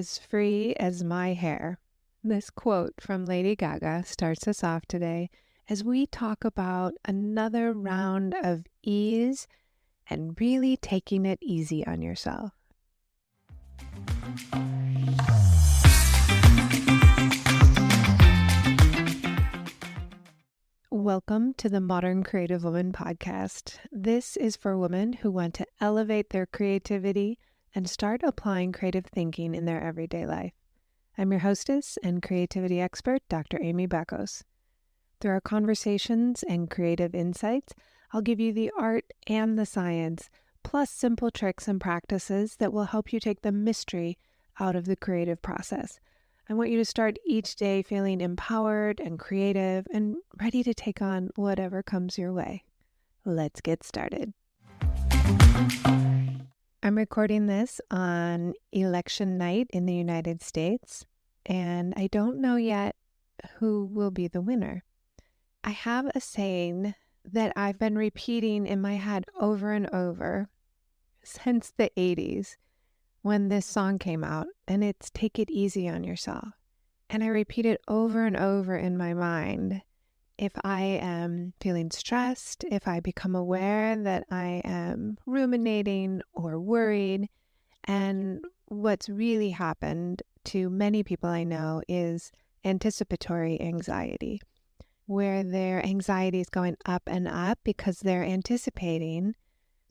as free as my hair. This quote from Lady Gaga starts us off today as we talk about another round of ease and really taking it easy on yourself. Welcome to the Modern Creative Woman podcast. This is for women who want to elevate their creativity and start applying creative thinking in their everyday life. I'm your hostess and creativity expert, Dr. Amy Beckos. Through our conversations and creative insights, I'll give you the art and the science, plus simple tricks and practices that will help you take the mystery out of the creative process. I want you to start each day feeling empowered and creative and ready to take on whatever comes your way. Let's get started. I'm recording this on election night in the United States, and I don't know yet who will be the winner. I have a saying that I've been repeating in my head over and over since the 80s when this song came out, and it's "Take it easy on yourself." And I repeat it over and over in my mind. If I am feeling stressed, if I become aware that I am ruminating or worried, and what's really happened to many people I know is anticipatory anxiety, where their anxiety is going up and up because they're anticipating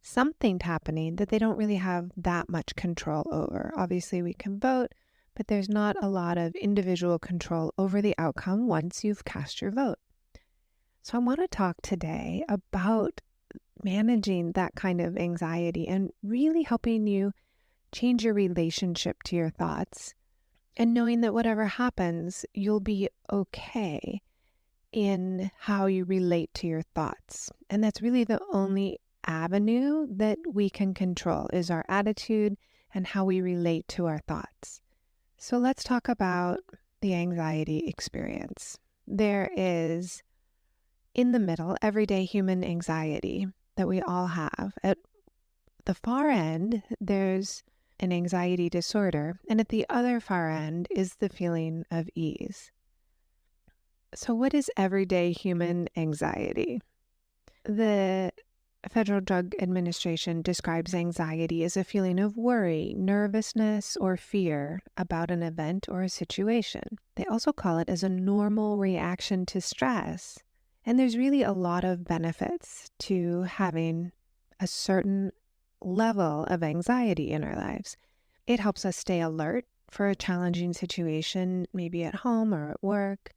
something happening that they don't really have that much control over. Obviously, we can vote, but there's not a lot of individual control over the outcome once you've cast your vote. So I want to talk today about managing that kind of anxiety and really helping you change your relationship to your thoughts and knowing that whatever happens, you'll be okay in how you relate to your thoughts. And that's really the only avenue that we can control is our attitude and how we relate to our thoughts. So let's talk about the anxiety experience. There is, in the middle, everyday human anxiety that we all have. At the far end, there's an anxiety disorder, and at the other far end is the feeling of ease. So what is everyday human anxiety? The Federal Drug Administration describes anxiety as a feeling of worry, nervousness, or fear about an event or a situation. They also call it as a normal reaction to stress. And there's really a lot of benefits to having a certain level of anxiety in our lives. It helps us stay alert for a challenging situation, maybe at home or at work.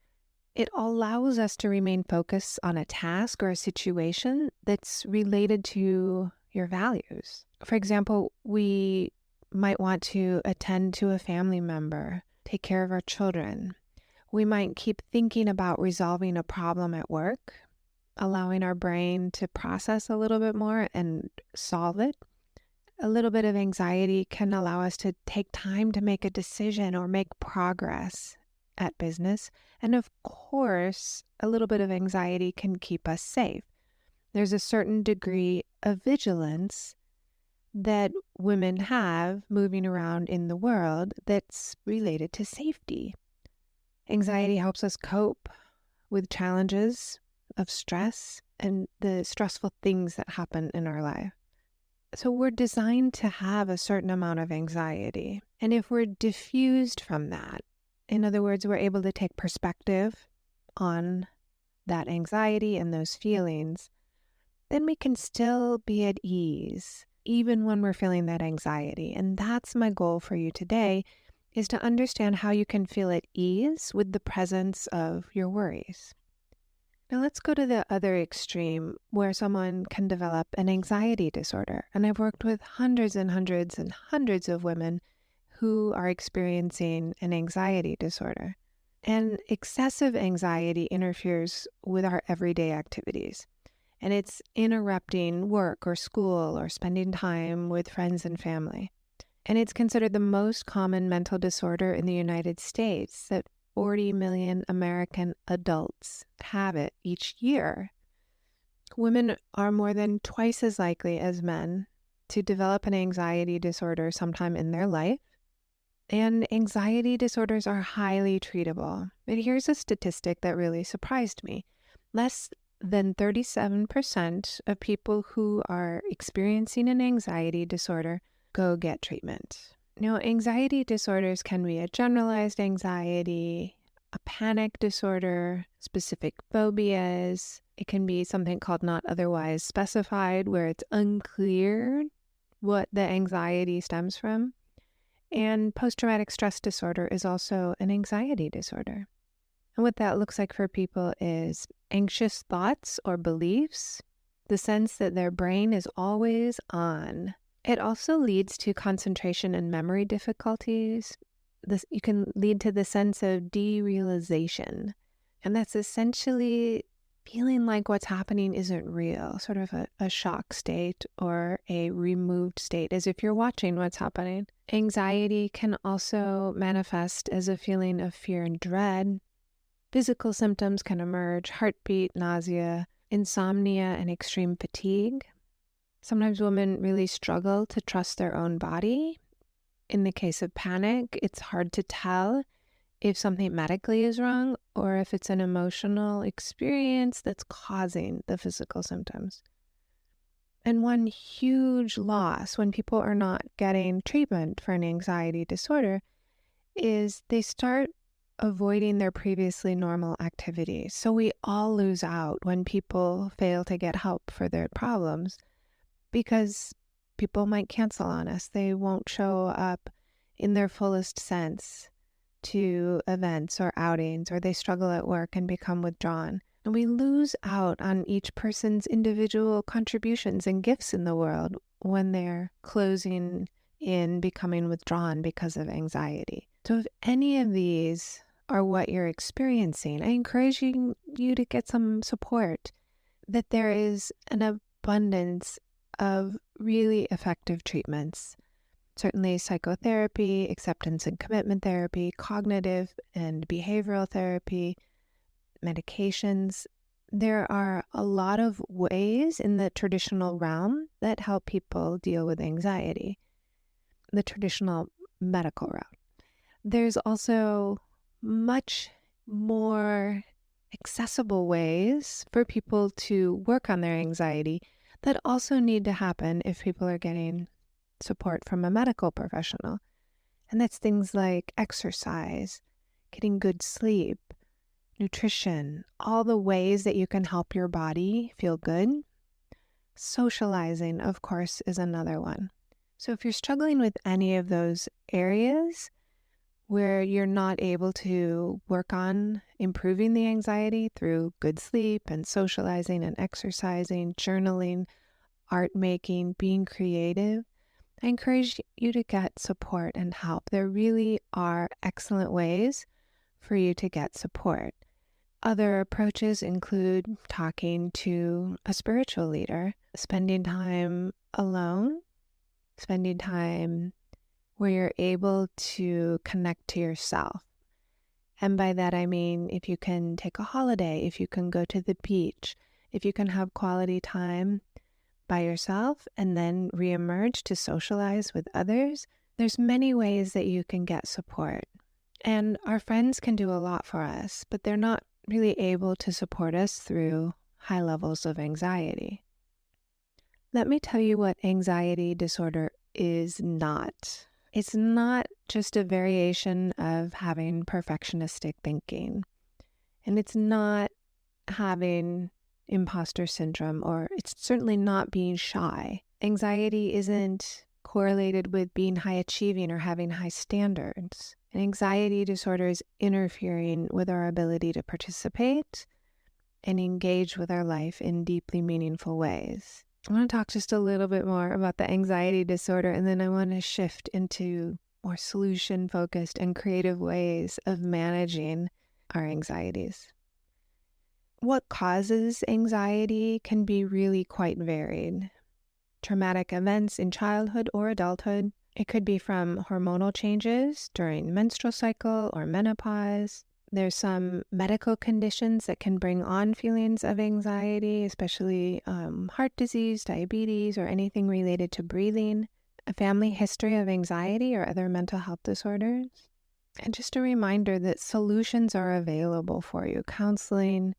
It allows us to remain focused on a task or a situation that's related to your values. For example, we might want to attend to a family member, take care of our children. We might keep thinking about resolving a problem at work, allowing our brain to process a little bit more and solve it. A little bit of anxiety can allow us to take time to make a decision or make progress at business. And of course, a little bit of anxiety can keep us safe. There's a certain degree of vigilance that women have moving around in the world that's related to safety. Anxiety helps us cope with challenges of stress and the stressful things that happen in our life. So we're designed to have a certain amount of anxiety. And if we're diffused from that, in other words, we're able to take perspective on that anxiety and those feelings, then we can still be at ease, even when we're feeling that anxiety. And that's my goal for you today, is to understand how you can feel at ease with the presence of your worries. Now let's go to the other extreme where someone can develop an anxiety disorder. And I've worked with hundreds and hundreds and hundreds of women who are experiencing an anxiety disorder. And excessive anxiety interferes with our everyday activities. And it's interrupting work or school or spending time with friends and family. And it's considered the most common mental disorder in the United States, that 40 million American adults have it each year. Women are more than twice as likely as men to develop an anxiety disorder sometime in their life. And anxiety disorders are highly treatable. But here's a statistic that really surprised me. Less than 37% of people who are experiencing an anxiety disorder go get treatment. Now, anxiety disorders can be a generalized anxiety, a panic disorder, specific phobias. It can be something called not otherwise specified, where it's unclear what the anxiety stems from. And post-traumatic stress disorder is also an anxiety disorder. And what that looks like for people is anxious thoughts or beliefs, the sense that their brain is always on. It also leads to concentration and memory difficulties. You can lead to the sense of derealization. And that's essentially feeling like what's happening isn't real, sort of a shock state or a removed state, as if you're watching what's happening. Anxiety can also manifest as a feeling of fear and dread. Physical symptoms can emerge: heartbeat, nausea, insomnia, and extreme fatigue. Sometimes women really struggle to trust their own body. In the case of panic, it's hard to tell if something medically is wrong or if it's an emotional experience that's causing the physical symptoms. And one huge loss when people are not getting treatment for an anxiety disorder is they start avoiding their previously normal activities. So we all lose out when people fail to get help for their problems because people might cancel on us. They won't show up in their fullest sense to events or outings, or they struggle at work and become withdrawn. And we lose out on each person's individual contributions and gifts in the world when they're closing in, becoming withdrawn because of anxiety. So if any of these are what you're experiencing, I encourage you to get some support, that there is an abundance of really effective treatments. Certainly psychotherapy, acceptance and commitment therapy, cognitive and behavioral therapy, medications. There are a lot of ways in the traditional realm that help people deal with anxiety, the traditional medical route. There's also much more accessible ways for people to work on their anxiety that also need to happen if people are getting support from a medical professional. And that's things like exercise, getting good sleep, nutrition, all the ways that you can help your body feel good. Socializing, of course, is another one. So if you're struggling with any of those areas where you're not able to work on improving the anxiety through good sleep and socializing and exercising, journaling, art making, being creative, I encourage you to get support and help. There really are excellent ways for you to get support. Other approaches include talking to a spiritual leader, spending time alone, spending time where you're able to connect to yourself. And by that I mean if you can take a holiday, if you can go to the beach, if you can have quality time by yourself and then reemerge to socialize with others. There's many ways that you can get support. And our friends can do a lot for us, but they're not really able to support us through high levels of anxiety. Let me tell you what anxiety disorder is not. It's not just a variation of having perfectionistic thinking. And it's not having imposter syndrome, or it's certainly not being shy. Anxiety isn't correlated with being high achieving or having high standards. An anxiety disorder is interfering with our ability to participate and engage with our life in deeply meaningful ways. I want to talk just a little bit more about the anxiety disorder, and then I want to shift into more solution-focused and creative ways of managing our anxieties. What causes anxiety can be really quite varied. Traumatic events in childhood or adulthood. It could be from hormonal changes during the menstrual cycle or menopause. There's some medical conditions that can bring on feelings of anxiety, especially heart disease, diabetes, or anything related to breathing. a family history of anxiety or other mental health disorders. And just a reminder that solutions are available for you. Counseling,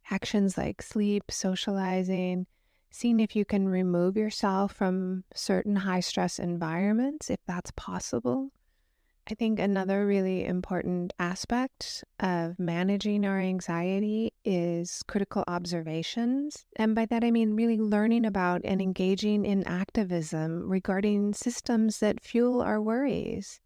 actions like sleep, socializing, seeing if you can remove yourself from certain high stress environments, if that's possible. I think another really important aspect of managing our anxiety is critical observations. And by that, I mean really learning about and engaging in activism regarding systems that fuel our worries.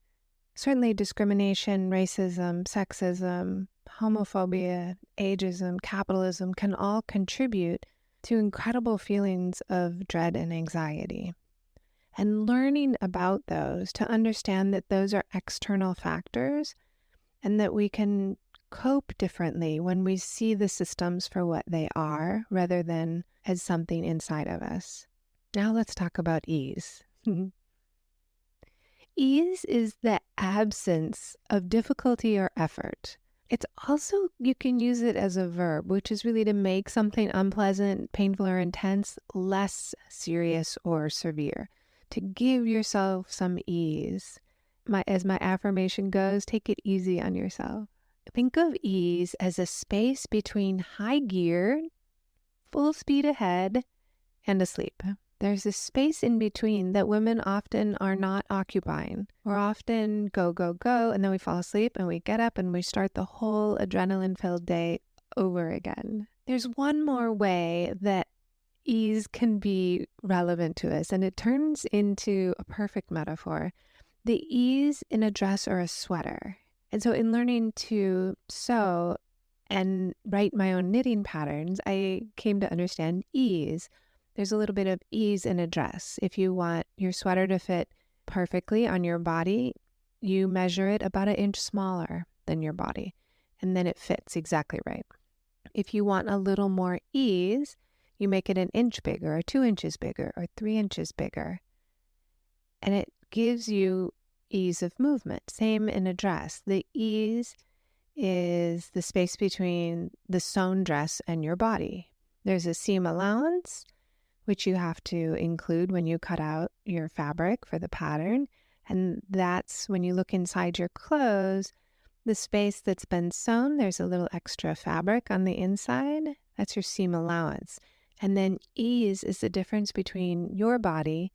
Certainly discrimination, racism, sexism, homophobia, ageism, capitalism can all contribute to incredible feelings of dread and anxiety. And learning about those to understand that those are external factors and that we can cope differently when we see the systems for what they are rather than as something inside of us. Now let's talk about ease. Ease is the absence of difficulty or effort. It's also, you can use it as a verb, which is really to make something unpleasant, painful, or intense less serious or severe. To give yourself some ease. As my affirmation goes, take it easy on yourself. Think of ease as a space between high gear, full speed ahead, and asleep. There's a space in between that women often are not occupying. We're often go, go, go, and then we fall asleep and we get up and we start the whole adrenaline-filled day over again. There's one more way that ease can be relevant to us, and it turns into a perfect metaphor. The ease in a dress or a sweater. And so in learning to sew and write my own knitting patterns, I came to understand ease. There's a little bit of ease in a dress. If you want your sweater to fit perfectly on your body, you measure it about 1 inch smaller than your body, and then it fits exactly right. If you want a little more ease, you make it 1 inch bigger, or 2 inches bigger, or 3 inches bigger. And it gives you ease of movement. Same in a dress. The ease is the space between the sewn dress and your body. There's a seam allowance, which you have to include when you cut out your fabric for the pattern. And that's when you look inside your clothes, the space that's been sewn, there's a little extra fabric on the inside. That's your seam allowance. And then ease is the difference between your body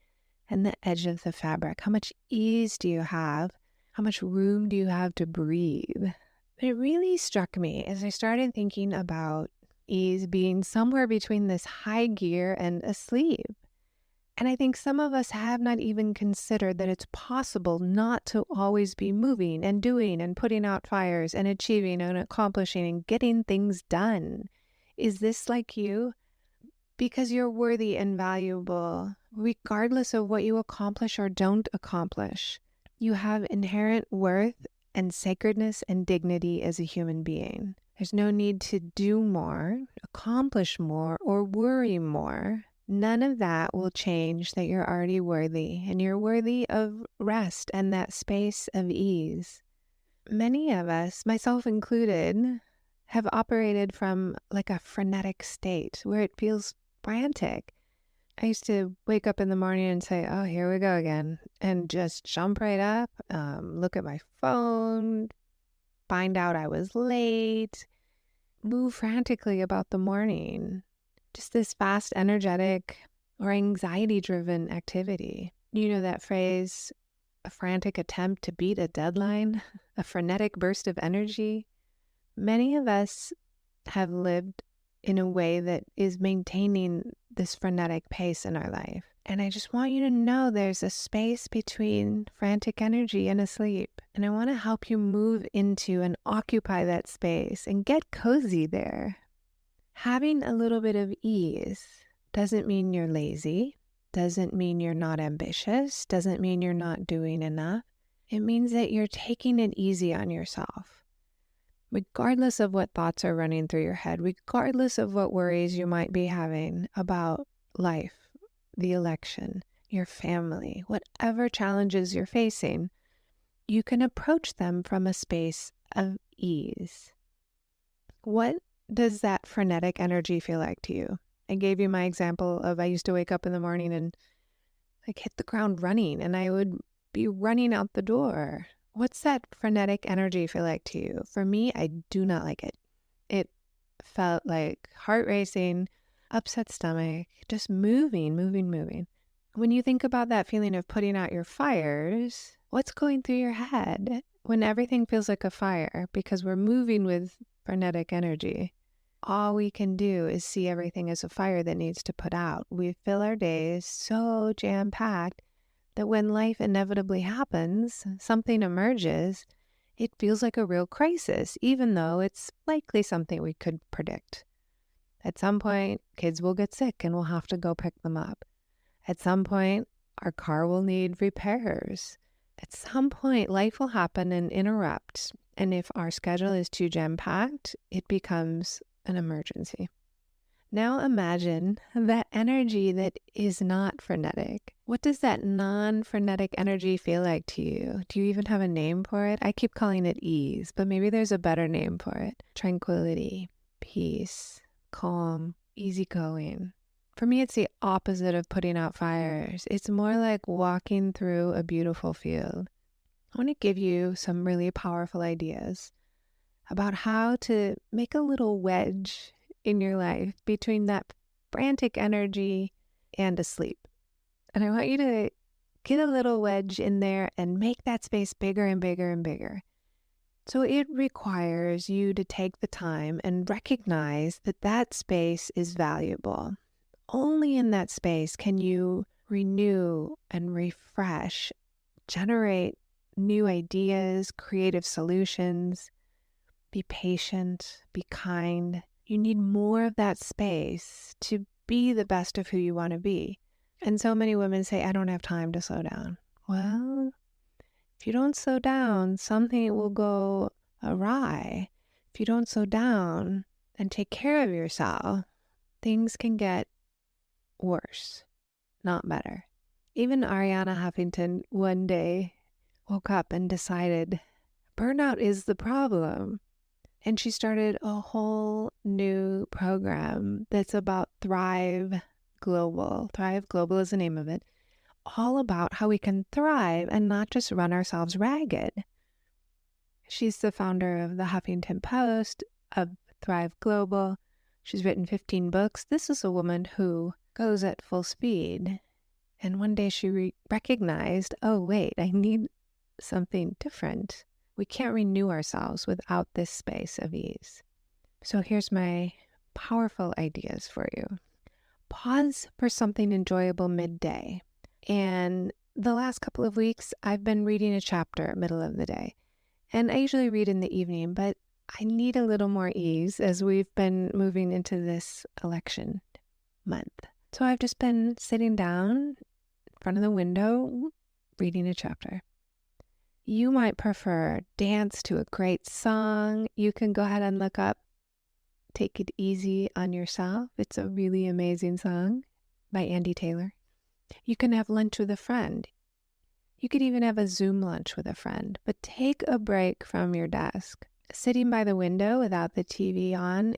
and the edge of the fabric. How much ease do you have? How much room do you have to breathe? But it really struck me as I started thinking about ease being somewhere between this high gear and asleep. And I think some of us have not even considered that it's possible not to always be moving and doing and putting out fires and achieving and accomplishing and getting things done. Is this like you? Because you're worthy and valuable, regardless of what you accomplish or don't accomplish. You have inherent worth and sacredness and dignity as a human being. There's no need to do more, accomplish more, or worry more. None of that will change that you're already worthy, and you're worthy of rest and that space of ease. Many of us, myself included, have operated from like a frenetic state where it feels frantic. I used to wake up in the morning and say, oh, here we go again, and just jump right up, look at my phone, find out I was late, move frantically about the morning. Just this fast, energetic, or anxiety-driven activity. You know that phrase, a frantic attempt to beat a deadline, a frenetic burst of energy? Many of us have lived in a way that is maintaining this frenetic pace in our life. And I just want you to know there's a space between frantic energy and asleep. And I want to help you move into and occupy that space and get cozy there. Having a little bit of ease doesn't mean you're lazy, doesn't mean you're not ambitious, doesn't mean you're not doing enough. It means that you're taking it easy on yourself. Regardless of what thoughts are running through your head, regardless of what worries you might be having about life, the election, your family, whatever challenges you're facing, you can approach them from a space of ease. What does that frenetic energy feel like to you? I gave you my example of I used to wake up in the morning and like hit the ground running and I would be running out the door. What's that frenetic energy feel like to you? For me, I do not like it. It felt like heart racing, upset stomach, just moving, moving, moving. When you think about that feeling of putting out your fires, what's going through your head when everything feels like a fire because we're moving with frenetic energy? All we can do is see everything as a fire that needs to put out. We fill our days so jam-packed that when life inevitably happens, something emerges, it feels like a real crisis, even though it's likely something we could predict. At some point, kids will get sick and we'll have to go pick them up. At some point, our car will need repairs. At some point, life will happen and interrupt. And if our schedule is too jam-packed, it becomes an emergency. Now imagine that energy that is not frenetic. What does that non-frenetic energy feel like to you? Do you even have a name for it? I keep calling it ease, but maybe there's a better name for it. Tranquility, peace, calm, easygoing. For me, it's the opposite of putting out fires. It's more like walking through a beautiful field. I want to give you some really powerful ideas about how to make a little wedge in your life between that frantic energy and asleep. And I want you to get a little wedge in there and make that space bigger and bigger and bigger. So it requires you to take the time and recognize that that space is valuable. Only in that space can you renew and refresh, generate new ideas, creative solutions. Be patient, be kind. You need more of that space to be the best of who you want to be. And so many women say, I don't have time to slow down. Well, if you don't slow down, something will go awry. If you don't slow down and take care of yourself, things can get worse, not better. Even Ariana Huffington one day woke up and decided burnout is the problem. And she started a whole new program that's about Thrive Global. Thrive Global is the name of it. All about how we can thrive and not just run ourselves ragged. She's the founder of the Huffington Post, of Thrive Global. She's written 15 books. This is a woman who goes at full speed. And one day she recognized, oh, wait, I need something different. We can't renew ourselves without this space of ease. So here's my powerful ideas for you. Pause for something enjoyable midday. And the last couple of weeks, I've been reading a chapter middle of the day. And I usually read in the evening, but I need a little more ease as we've been moving into this election month. So I've just been sitting down in front of the window, reading a chapter. You might prefer dance to a great song. You can go ahead and look up Take It Easy on Yourself. It's a really amazing song by Andy Taylor. You can have lunch with a friend. You could even have a Zoom lunch with a friend, but take a break from your desk. Sitting by the window without the TV on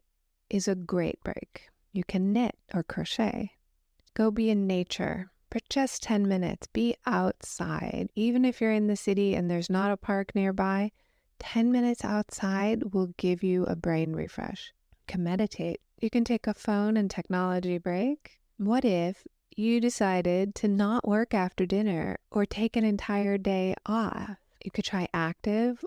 is a great break. You can knit or crochet. Go be in nature. For just 10 minutes, be outside. Even if you're in the city and there's not a park nearby, 10 minutes outside will give you a brain refresh. You can meditate. You can take a phone and technology break. What if you decided to not work after dinner or take an entire day off? You could try active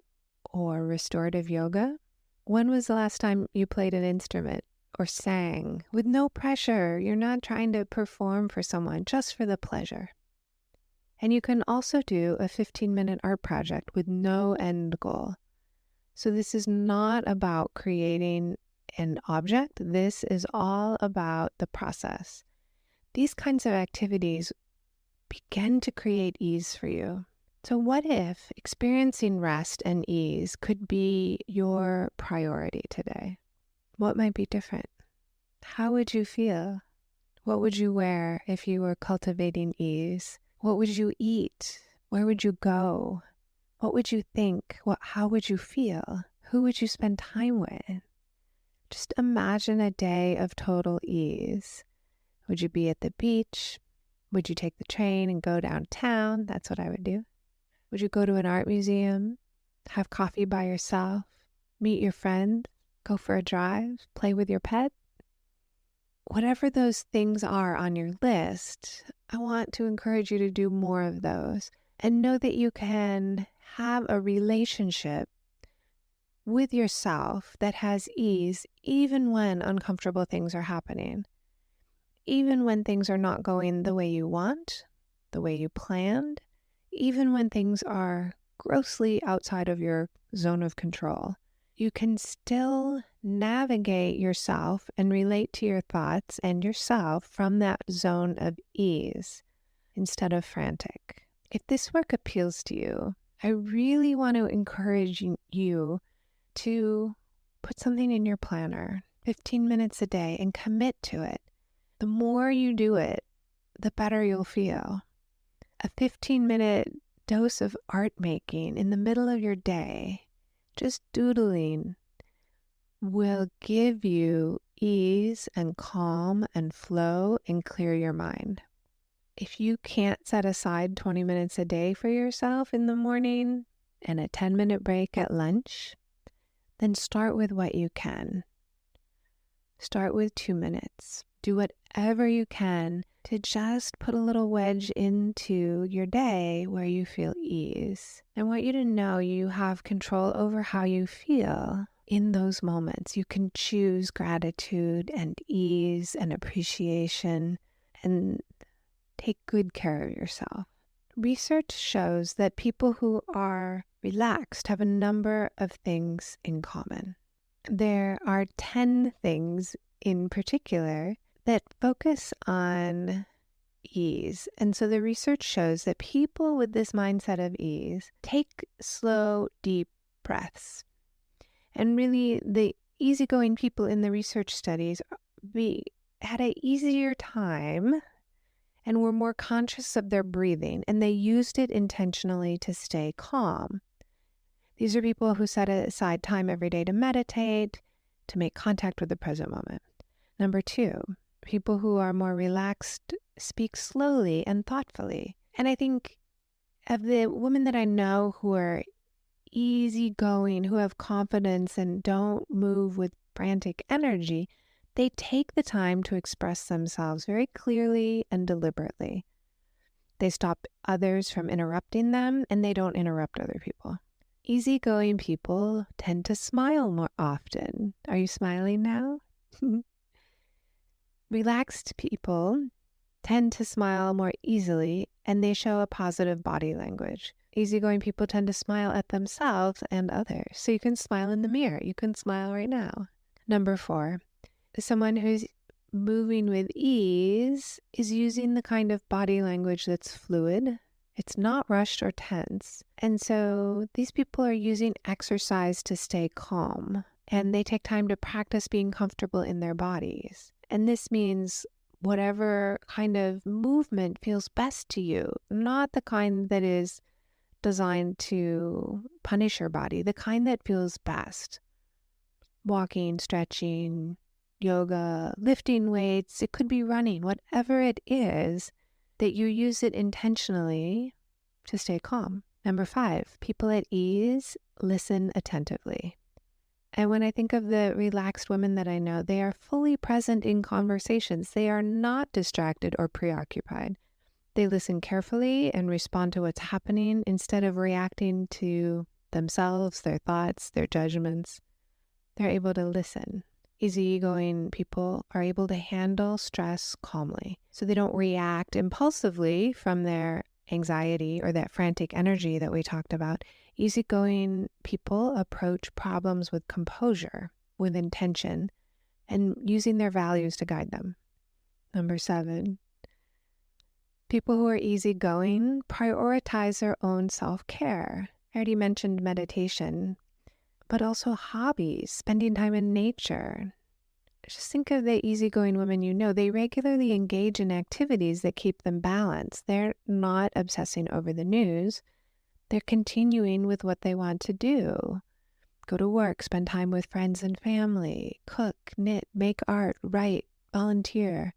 or restorative yoga. When was the last time you played an instrument or sang with no pressure? You're not trying to perform for someone, just for the pleasure. And you can also do a 15-minute art project with no end goal. So this is not about creating an object. This is all about the process. These kinds of activities begin to create ease for you. So what if experiencing rest and ease could be your priority today? What might be different? How would you feel? What would you wear if you were cultivating ease? What would you eat? Where would you go? What would you think? How would you feel? Who would you spend time with? Just imagine a day of total ease. Would you be at the beach, Would you take the train and go downtown? That's what I would do. Would you go to an art museum, have coffee by yourself, meet your friend, go for a drive, play with your pet? Whatever those things are on your list, I want to encourage you to do more of those and know that you can have a relationship with yourself that has ease even when uncomfortable things are happening, even when things are not going the way you want, the way you planned, even when things are grossly outside of your zone of control. You can still navigate yourself and relate to your thoughts and yourself from that zone of ease instead of frantic. If this work appeals to you, I really want to encourage you to put something in your planner, 15 minutes a day, and commit to it. The more you do it, the better you'll feel. A 15-minute dose of art making in the middle of your day, just doodling, will give you ease and calm and flow and clear your mind. If you can't set aside 20 minutes a day for yourself in the morning and a 10-minute break at lunch, then start with what you can. Start with 2 minutes. Do whatever you can to just put a little wedge into your day where you feel ease. I want you to know you have control over how you feel in those moments. You can choose gratitude and ease and appreciation and take good care of yourself. Research shows that people who are relaxed have a number of things in common. There are 10 things in particular that focus on ease. And so the research shows that people with this mindset of ease take slow, deep breaths. And really, the easygoing people in the research studies had an easier time and were more conscious of their breathing, and they used it intentionally to stay calm. These are people who set aside time every day to meditate, to make contact with the present moment. Number 2, people who are more relaxed speak slowly and thoughtfully. And I think of the women that I know who are easygoing, who have confidence and don't move with frantic energy, they take the time to express themselves very clearly and deliberately. They stop others from interrupting them, and they don't interrupt other people. Easygoing people tend to smile more often. Are you smiling now? Relaxed people tend to smile more easily, and they show a positive body language. Easygoing people tend to smile at themselves and others. So you can smile in the mirror. You can smile right now. Number 4, someone who's moving with ease is using the kind of body language that's fluid. It's not rushed or tense. And so these people are using exercise to stay calm, and they take time to practice being comfortable in their bodies. And this means whatever kind of movement feels best to you, not the kind that is designed to punish your body, the kind that feels best. Walking, stretching, yoga, lifting weights, it could be running, whatever it is, that you use it intentionally to stay calm. Number 5, people at ease listen attentively. And when I think of the relaxed women that I know, they are fully present in conversations. They are not distracted or preoccupied. They listen carefully and respond to what's happening instead of reacting to themselves, their thoughts, their judgments. They're able to listen. Easygoing people are able to handle stress calmly, so they don't react impulsively from their anxiety or that frantic energy that we talked about. Easygoing people approach problems with composure, with intention, and using their values to guide them. Number 7, people who are easygoing prioritize their own self-care. I already mentioned meditation, but also hobbies, spending time in nature. Just think of the easygoing women you know. They regularly engage in activities that keep them balanced. They're not obsessing over the news. They're continuing with what they want to do. Go to work, spend time with friends and family, cook, knit, make art, write, volunteer.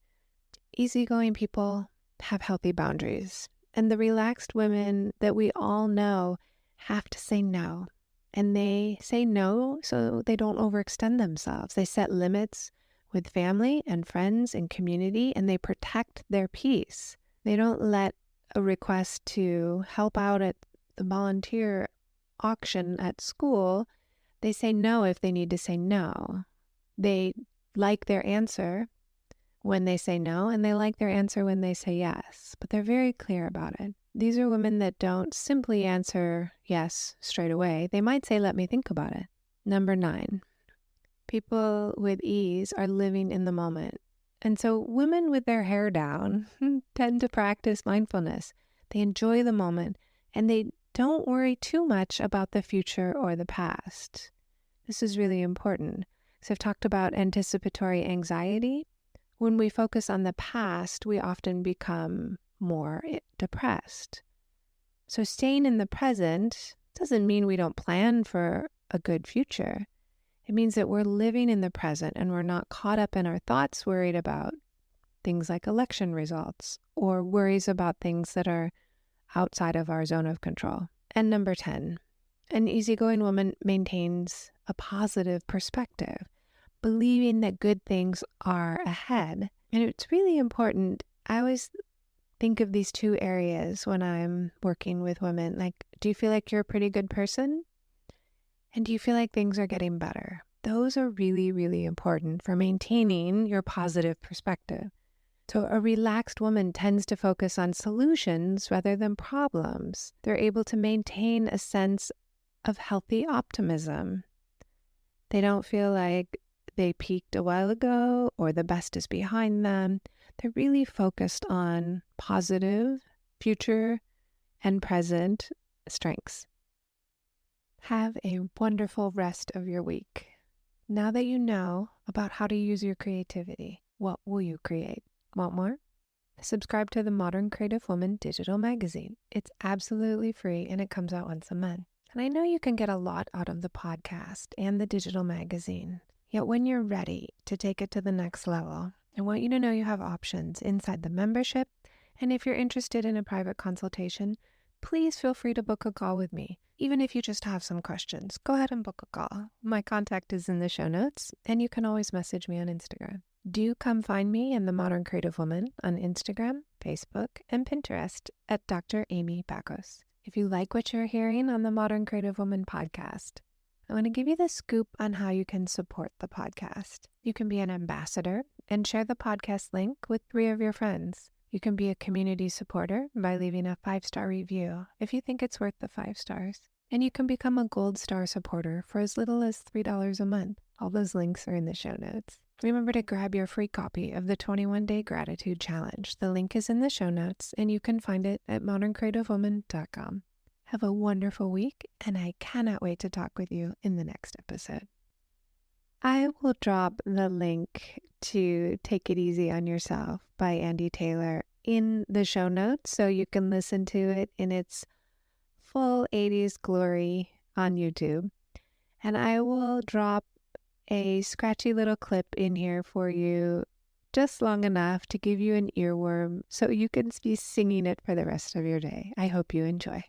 Easygoing people have healthy boundaries. And the relaxed women that we all know have to say no. And they say no so they don't overextend themselves. They set limits with family and friends and community, and they protect their peace. They don't let a request to help out at the volunteer auction at school. They say no if they need to say no. They like their answer when they say no, and they like their answer when they say yes, but they're very clear about it. These are women that don't simply answer yes straight away. They might say, let me think about it. Number 9, people with ease are living in the moment. And so women with their hair down tend to practice mindfulness. They enjoy the moment, and they don't worry too much about the future or the past. This is really important. So I've talked about anticipatory anxiety. When we focus on the past, we often become more depressed. So staying in the present doesn't mean we don't plan for a good future. It means that we're living in the present and we're not caught up in our thoughts, worried about things like election results or worries about things that are outside of our zone of control. And number 10, an easygoing woman maintains a positive perspective, believing that good things are ahead. And it's really important. I always think of these 2 areas when I'm working with women. Like, do you feel like you're a pretty good person? And do you feel like things are getting better? Those are really, really important for maintaining your positive perspective. So a relaxed woman tends to focus on solutions rather than problems. They're able to maintain a sense of healthy optimism. They don't feel like they peaked a while ago or the best is behind them. They're really focused on positive future and present strengths. Have a wonderful rest of your week. Now that you know about how to use your creativity, what will you create? Want more? Subscribe to the Modern Creative Woman digital magazine. It's absolutely free and it comes out once a month. And I know you can get a lot out of the podcast and the digital magazine. Yet when you're ready to take it to the next level, I want you to know you have options inside the membership. And if you're interested in a private consultation, please feel free to book a call with me. Even if you just have some questions, go ahead and book a call. My contact is in the show notes, and you can always message me on Instagram. Do come find me and the Modern Creative Woman on Instagram, Facebook, and Pinterest at Dr. Amy Bacos. If you like what you're hearing on the Modern Creative Woman podcast, I want to give you the scoop on how you can support the podcast. You can be an ambassador and share the podcast link with 3 of your friends. You can be a community supporter by leaving a 5-star review if you think it's worth the 5 stars. And you can become a gold star supporter for as little as $3 a month. All those links are in the show notes. Remember to grab your free copy of the 21-Day Gratitude Challenge. The link is in the show notes, and you can find it at moderncreativewoman.com. Have a wonderful week, and I cannot wait to talk with you in the next episode. I will drop the link to Take It Easy on Yourself by Andy Taylor in the show notes so you can listen to it in its full 80s glory on YouTube. And I will drop a scratchy little clip in here for you just long enough to give you an earworm so you can be singing it for the rest of your day. I hope you enjoy.